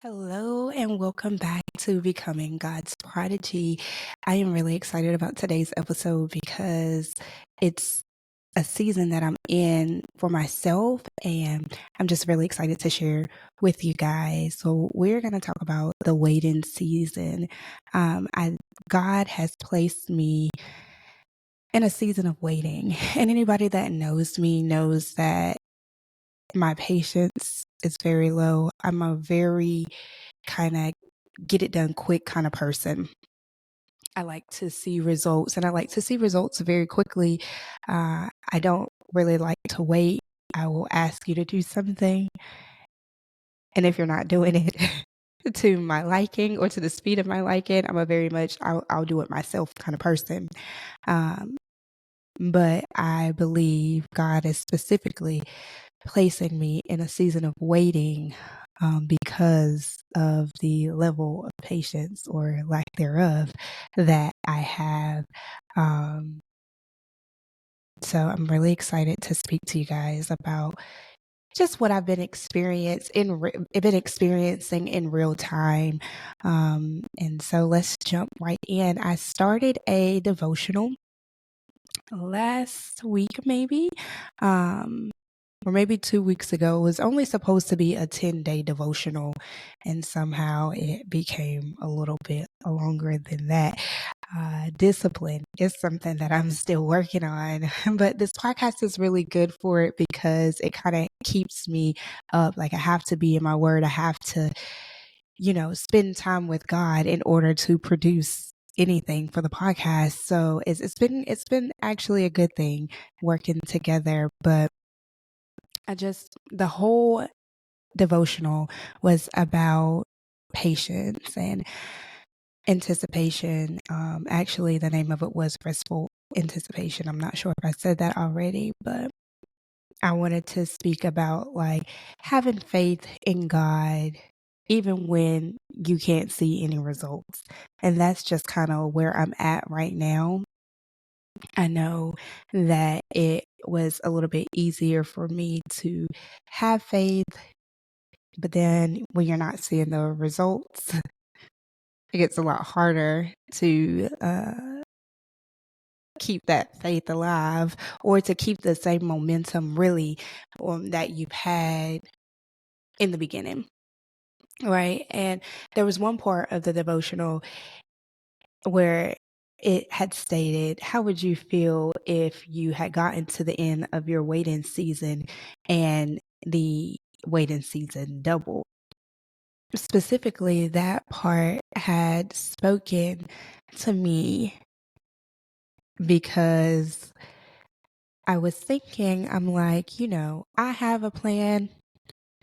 Hello and welcome back to Becoming God's Prodigy. I am really excited about today's episode because it's a season that I'm in for myself, and I'm just really excited to share with you guys. So we're going to talk about the waiting season. God has placed me in a season of waiting, and anybody that knows me knows that my patience is very low. I'm a very kind of get it done quick kind of person. I like to see results, and I like to see results very quickly. I don't really like to wait. I will ask you to do something, and if you're not doing it to my liking or to the speed of my liking, I'm a very much I'll do it myself kind of person. Um, but I believe God is specifically placing me in a season of waiting because of the level of patience or lack thereof that I have. Um, so I'm really excited to speak to you guys about just what I've been experiencing in real time. And so let's jump right in. I started a devotional last week, maybe. Or maybe 2 weeks ago. It was only supposed to be a 10-day devotional, and somehow it became a little bit longer than that. Discipline is something that I'm still working on, but this podcast is really good for it because it kind of keeps me up. Like, I have to be in my word. I have to, spend time with God in order to produce anything for the podcast. So it's been actually a good thing working together, but the whole devotional was about patience and anticipation. Actually, the name of it was Restful Anticipation. I'm not sure if I said that already, but I wanted to speak about like having faith in God even when you can't see any results. And that's just kind of where I'm at right now. I know that it was a little bit easier for me to have faith, but then when you're not seeing the results, it gets a lot harder to keep that faith alive or to keep the same momentum really that you've had in the beginning. Right. And there was one part of the devotional where it had stated, how would you feel if you had gotten to the end of your waiting season and the waiting season doubled? Specifically, that part had spoken to me because I was thinking, I'm like, I have a plan.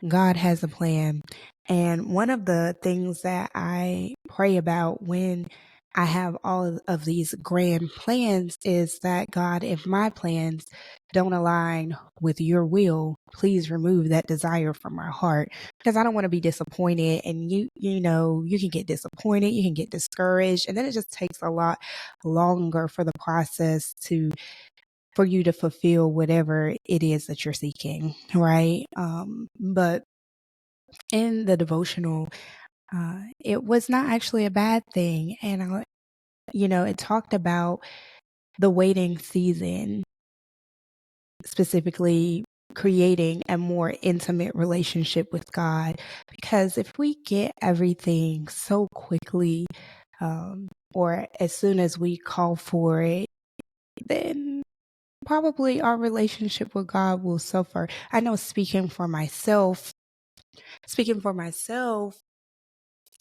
God has a plan. And one of the things that I pray about when I have all of these grand plans is that, God, if my plans don't align with your will, please remove that desire from my heart, because I don't want to be disappointed. And you can get disappointed, you can get discouraged, and then it just takes a lot longer for the process for you to fulfill whatever it is that you're seeking, right? But in the devotional, it was not actually a bad thing. And, it talked about the waiting season, specifically creating a more intimate relationship with God. Because if we get everything so quickly, or as soon as we call for it, then probably our relationship with God will suffer. I know speaking for myself,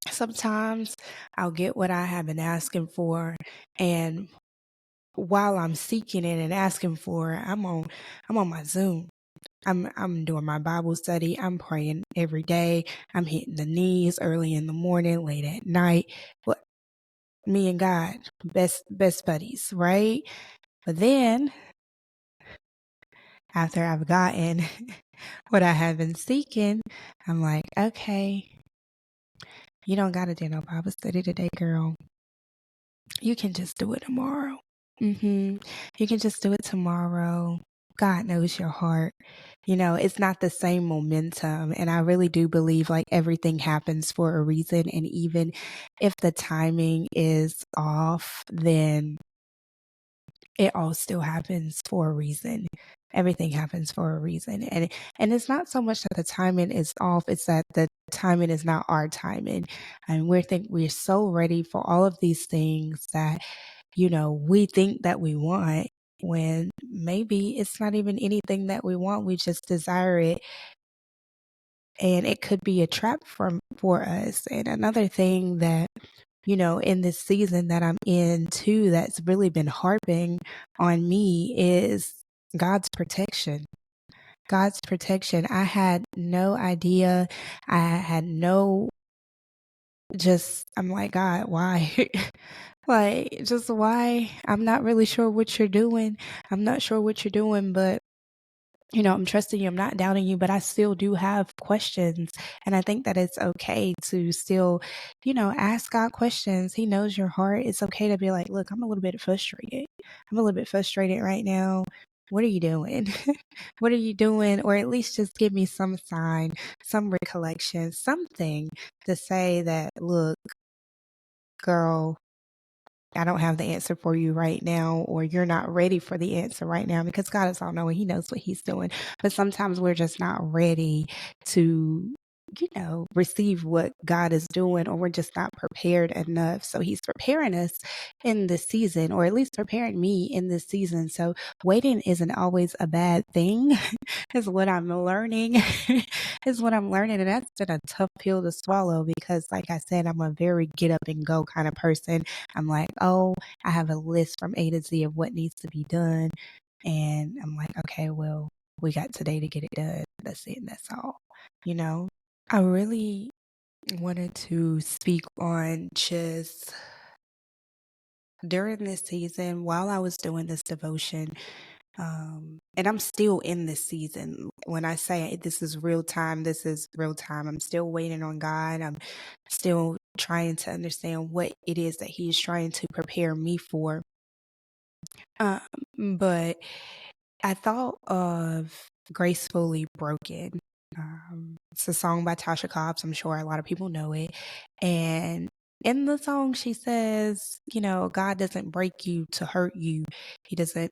sometimes I'll get what I have been asking for, and while I'm seeking it and asking for it, I'm on my Zoom. I'm doing my Bible study. I'm praying every day. I'm hitting the knees early in the morning, late at night. What Me and God, best buddies, right? But then after I've gotten what I have been seeking, I'm like, okay, you don't gotta do no Bible study today, girl. You can just do it tomorrow. You can just do it tomorrow. God knows your heart. It's not the same momentum. And I really do believe like everything happens for a reason. And even if the timing is off, then it all still happens for a reason. Everything happens for a reason. And it's not so much that the timing is off, it's that the timing is not our timing. And we're so ready for all of these things that, we think that we want, when maybe it's not even anything that we want. We just desire it. And it could be a trap for us. And another thing that, in this season that I'm in too, that's really been harping on me is God's protection. God's protection. I had no idea. I had no, I'm like, God, why? Like, just why? I'm not really sure what you're doing. I'm not sure what you're doing, but I'm trusting you. I'm not doubting you, but I still do have questions. And I think that it's okay to still, ask God questions. He knows your heart. It's okay to be like, look, I'm a little bit frustrated. I'm a little bit frustrated right now. What are you doing? What are you doing? Or at least just give me some sign, some recollection, something to say that, look, girl, I don't have the answer for you right now, or you're not ready for the answer right now, because God is all knowing. He knows what he's doing. But sometimes we're just not ready to, receive what God is doing, or we're just not prepared enough. So he's preparing us in this season, or at least preparing me in this season. So waiting isn't always a bad thing, is what I'm learning. Is what I'm learning. And that's been a tough pill to swallow, because like I said, I'm a very get up and go kind of person. I'm like, oh, I have a list from A to Z of what needs to be done. And I'm like, okay, well, we got today to get it done. That's it. That's all, I really wanted to speak on just during this season while I was doing this devotion. And I'm still in this season. When I say this is real time, this is real time. I'm still waiting on God. I'm still trying to understand what it is that He's trying to prepare me for. But I thought of Gracefully Broken. It's a song by Tasha Cobbs. I'm sure a lot of people know it. And in the song, she says, God doesn't break you to hurt you. He doesn't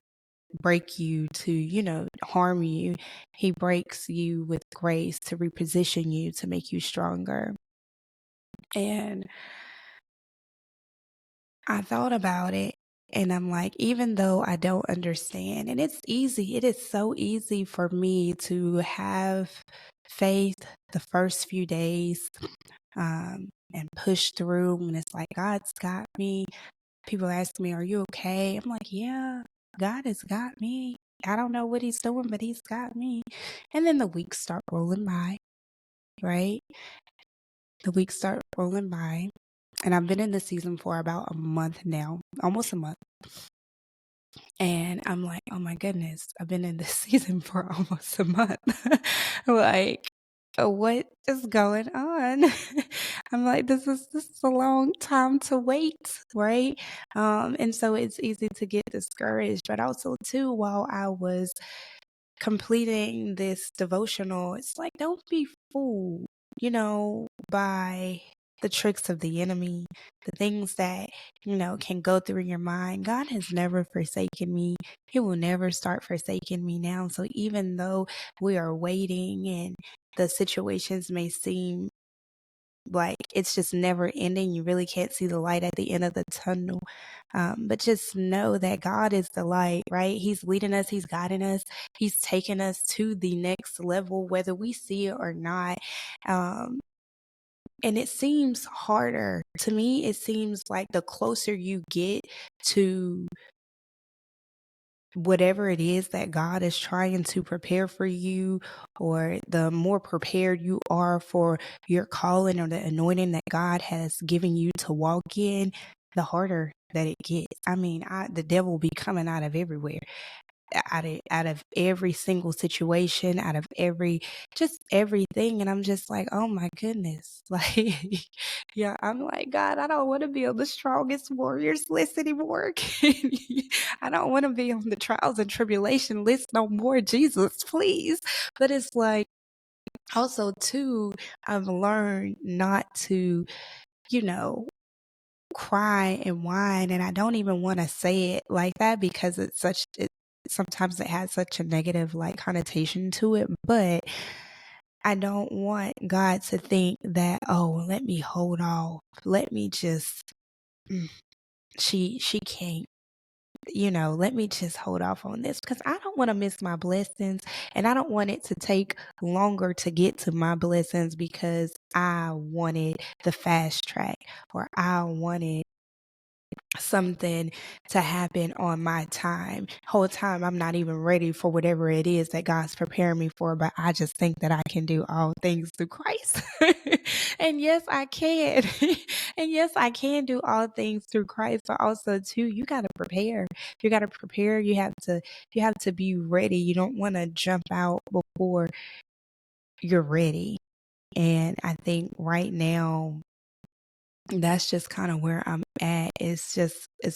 break you to, harm you. He breaks you with grace to reposition you, to make you stronger. And I thought about it, and I'm like, even though I don't understand, and it is so easy for me to have faith the first few days, and push through, and it's like, God's got me. People ask me, are you okay? I'm like, yeah, God has got me. I don't know what he's doing, but he's got me. And then the weeks start rolling by, right? The weeks start rolling by. And I've been in the season for about a month now, almost a month. And I'm like, oh my goodness, I've been in this season for almost a month. Like, what is going on? I'm like, this is a long time to wait, right? And so it's easy to get discouraged. But also too, while I was completing this devotional, it's like, don't be fooled, by the tricks of the enemy, the things that, can go through your mind. God has never forsaken me. He will never start forsaking me now. So even though we are waiting and the situations may seem like it's just never ending, you really can't see the light at the end of the tunnel. But just know that God is the light, right? He's leading us, He's guiding us, He's taking us to the next level, whether we see it or not. And it seems harder to me. It seems like the closer you get to whatever it is that God is trying to prepare for you, or the more prepared you are for your calling or the anointing that God has given you to walk in, the harder that it gets. I mean, the devil be coming out of everywhere. out of every single situation, out of just everything. And I'm just like, oh my goodness. Like, yeah, I'm like, God, I don't want to be on the strongest warriors list anymore. I don't want to be on the trials and tribulation list no more. Jesus, please. But it's like, also too, I've learned not to, you know, cry and whine, and I don't even want to say it like that because sometimes it has such a negative like connotation to it, but I don't want God to think that, oh, let me hold off. Let me just mm, she can't, let me just hold off on this because I don't want to miss my blessings, and I don't want it to take longer to get to my blessings because I wanted the fast track, or I wanted something to happen on my time. Whole time I'm not even ready for whatever it is that God's preparing me for, but I just think that I can do all things through Christ. And yes, I can. And yes, I can do all things through Christ, but also too, you got to prepare. You got to prepare. You have to be ready. You don't want to jump out before you're ready. And I think right now that's just kind of where I'm at. It's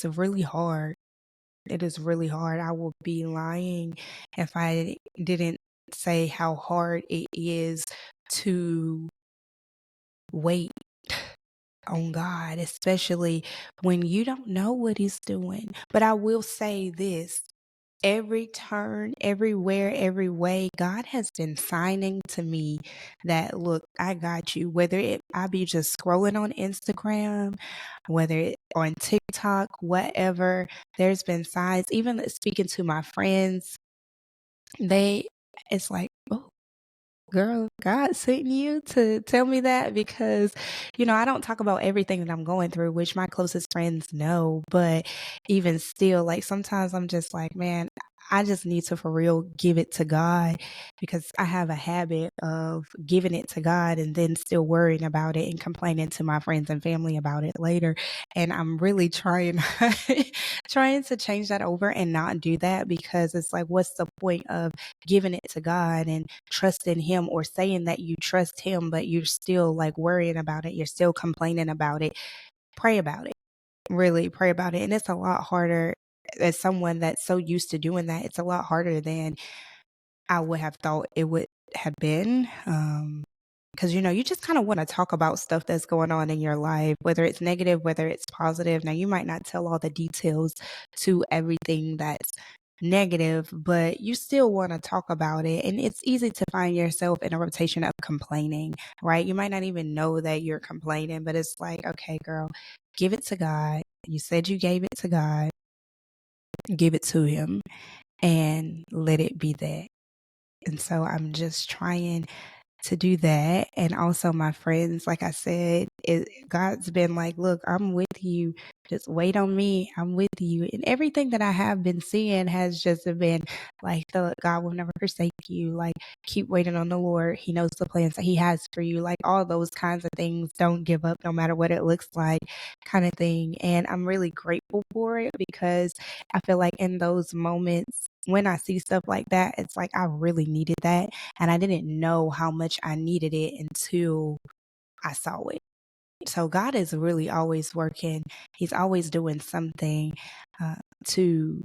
really hard. It is really hard. I will be lying if I didn't say how hard it is to wait on God, especially when you don't know what He's doing. But I will say this: every turn, everywhere, every way, God has been signing to me that, look, I got you. Whether I be just scrolling on Instagram, whether it on TikTok, whatever, there's been signs. Even speaking to my friends, it's like, oh, girl, God sent you to tell me that because, I don't talk about everything that I'm going through, which my closest friends know. But even still, like sometimes I'm just like, man, I just need to for real give it to God because I have a habit of giving it to God and then still worrying about it and complaining to my friends and family about it later. And I'm really trying, trying to change that over and not do that because it's like, what's the point of giving it to God and trusting Him, or saying that you trust Him, but you're still like worrying about it. You're still complaining about it. Pray about it. Really pray about it. And it's a lot harder as someone that's so used to doing that. It's a lot harder than I would have thought it would have been. Because, you just kind of want to talk about stuff that's going on in your life, whether it's negative, whether it's positive. Now, you might not tell all the details to everything that's negative, but you still want to talk about it. And it's easy to find yourself in a rotation of complaining, right? You might not even know that you're complaining, but it's like, okay, girl, give it to God. You said you gave it to God, give it to Him and let it be that. And so I'm just trying to do that. And also my friends, like I said, God's been like, look, I'm with you. Just wait on me. I'm with you. And everything that I have been seeing has just been like, God will never forsake you. Like, keep waiting on the Lord. He knows the plans that He has for you. Like all those kinds of things. Don't give up no matter what it looks like, kind of thing. And I'm really grateful for it because I feel like in those moments, when I see stuff like that, it's like I really needed that. And I didn't know how much I needed it until I saw it. So God is really always working. He's always doing something to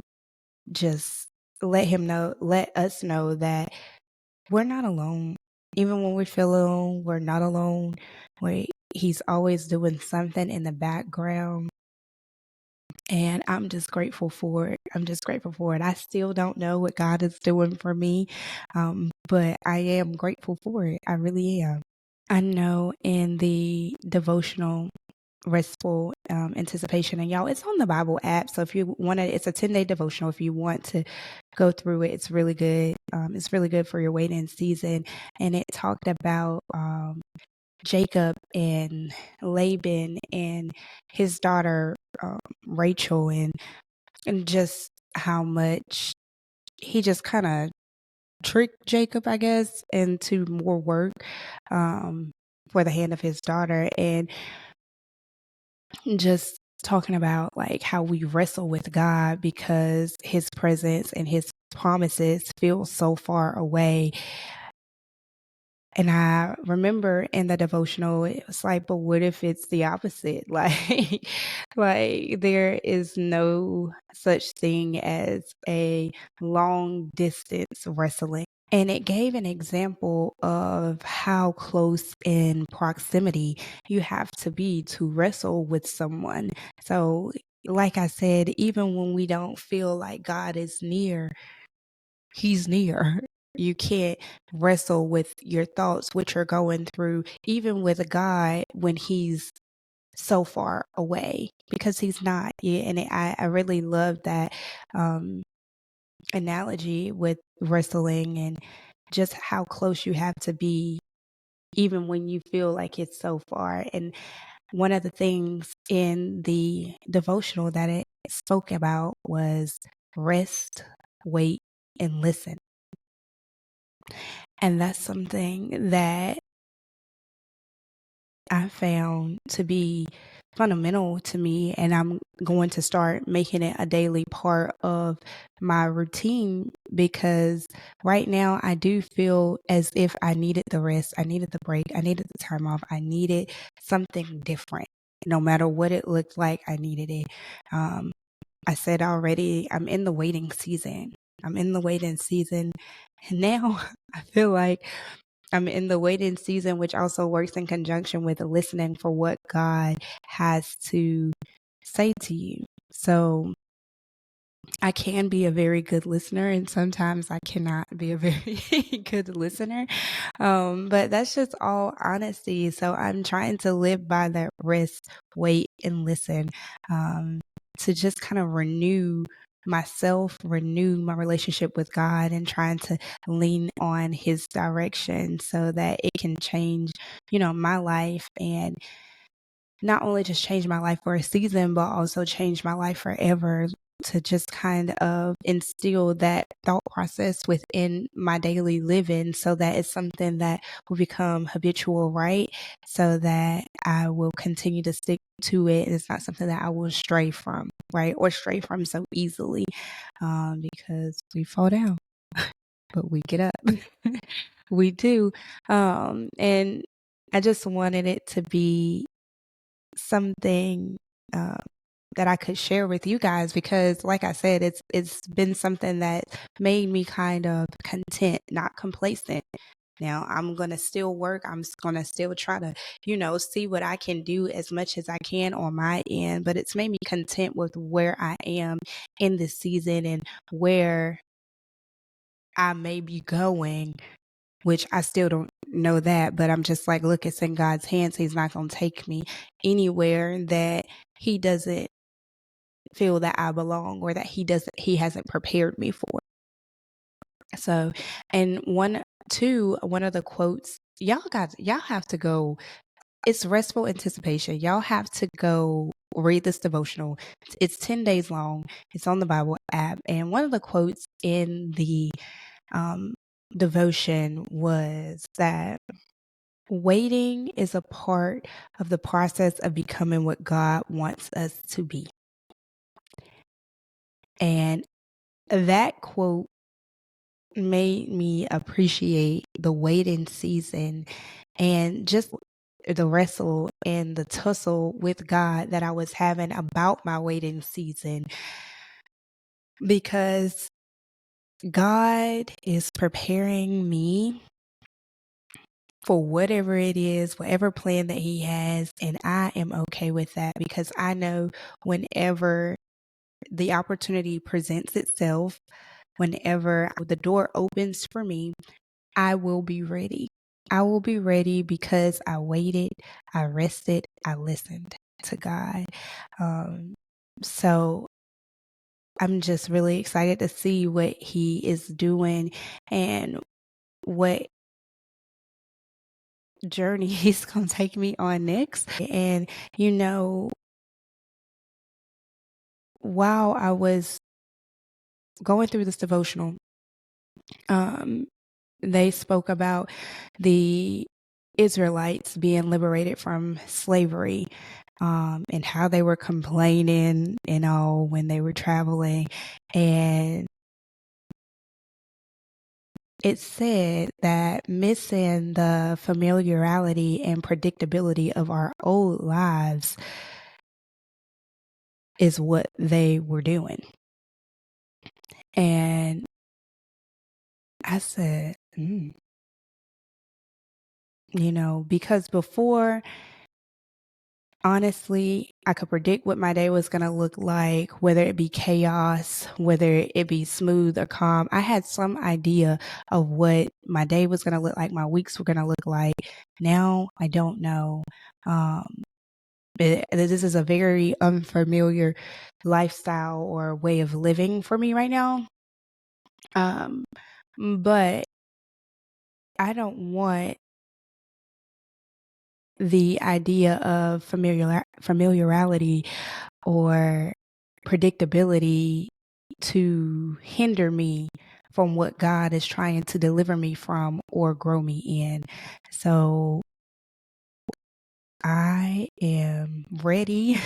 just let us know that we're not alone. Even when we feel alone, we're not alone. He's always doing something in the background. And I'm just grateful for it. I'm just grateful for it. I still don't know what God is doing for me, but I am grateful for it. I really am. I know in the devotional restful anticipation, and y'all, it's on the Bible app. So if you want to, it's a 10-day devotional. If you want to go through it, it's really good. It's really good for your waiting season. And it talked about Jacob and Laban and his daughter Rachel, and just how much he just kind of tricked Jacob, I guess, into more work for the hand of his daughter, and just talking about like how we wrestle with God because His presence and His promises feel so far away. And I remember in the devotional, it was like, but what if it's the opposite? Like there is no such thing as a long distance wrestling. And it gave an example of how close in proximity you have to be to wrestle with someone. So, like I said, even when we don't feel like God is near, He's near. You can't wrestle with your thoughts, what you're going through, even with a God when He's so far away, because He's not. Yeah, and I really love that analogy with wrestling and just how close you have to be, even when you feel like it's so far. And one of the things in the devotional that it spoke about was rest, wait, and listen. And that's something that I found to be fundamental to me, and I'm going to start making it a daily part of my routine, because right now I do feel as if I needed the rest, I needed the break, I needed the time off, I needed something different. No matter what it looked like, I needed it. I said already, I'm in the waiting season. I'm in the waiting season. And now I feel like I'm in the waiting season, which also works in conjunction with listening for what God has to say to you. So I can be a very good listener, and sometimes I cannot be a very good listener. But that's just all honesty. So I'm trying to live by that rest, wait, and listen, to just kind of renew myself, renew my relationship with God, and trying to lean on His direction so that it can change, my life, and not only just change my life for a season, but also change my life forever, to just kind of instill that thought process within my daily living so that it's something that will become habitual, right? So that I will continue to stick to it. It's not something that I will stray from, right? Or stray from so easily, because we fall down, but we get up. We do. And I just wanted it to be something that I could share with you guys, because like I said, it's been something that made me kind of content, not complacent. Now I'm going to still work. I'm going to still try to, see what I can do as much as I can on my end, but it's made me content with where I am in this season and where I may be going, which I still don't know that, but I'm just like, look, it's in God's hands. He's not going to take me anywhere that He doesn't feel that I belong, or that He hasn't prepared me for. So, and one of the quotes, y'all have to go. It's restful anticipation. Y'all have to go read this devotional. It's 10 days long. It's on the Bible app. And one of the quotes in the devotion was that waiting is a part of the process of becoming what God wants us to be. And that quote made me appreciate the waiting season and just the wrestle and the tussle with God that I was having about my waiting season, because God is preparing me for whatever it is, whatever plan that He has, and I am okay with that, because I know whenever the opportunity presents itself, whenever the door opens for me, I will be ready. I will be ready because I waited, I rested, I listened to God. So I'm just really excited to see what He is doing and what journey He's going to take me on next. And, while I was going through this devotional, they spoke about the Israelites being liberated from slavery, and how they were complaining, when they were traveling. And it said that missing the familiarity and predictability of our old lives is what they were doing. And I said, because before, honestly, I could predict what my day was going to look like, whether it be chaos, whether it be smooth or calm. I had some idea of what my day was going to look like, my weeks were going to look like. Now I don't know. This is a very unfamiliar lifestyle or way of living for me right now. But I don't want the idea of familiarity or predictability to hinder me from what God is trying to deliver me from or grow me in. So I am ready.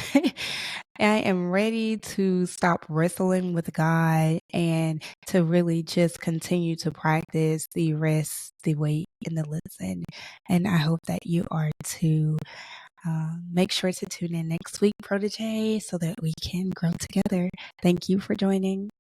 I am ready to stop wrestling with God and to really just continue to practice the rest, the wait, and the listen. And I hope that you are too. Make sure to tune in next week, Protege, so that we can grow together. Thank you for joining.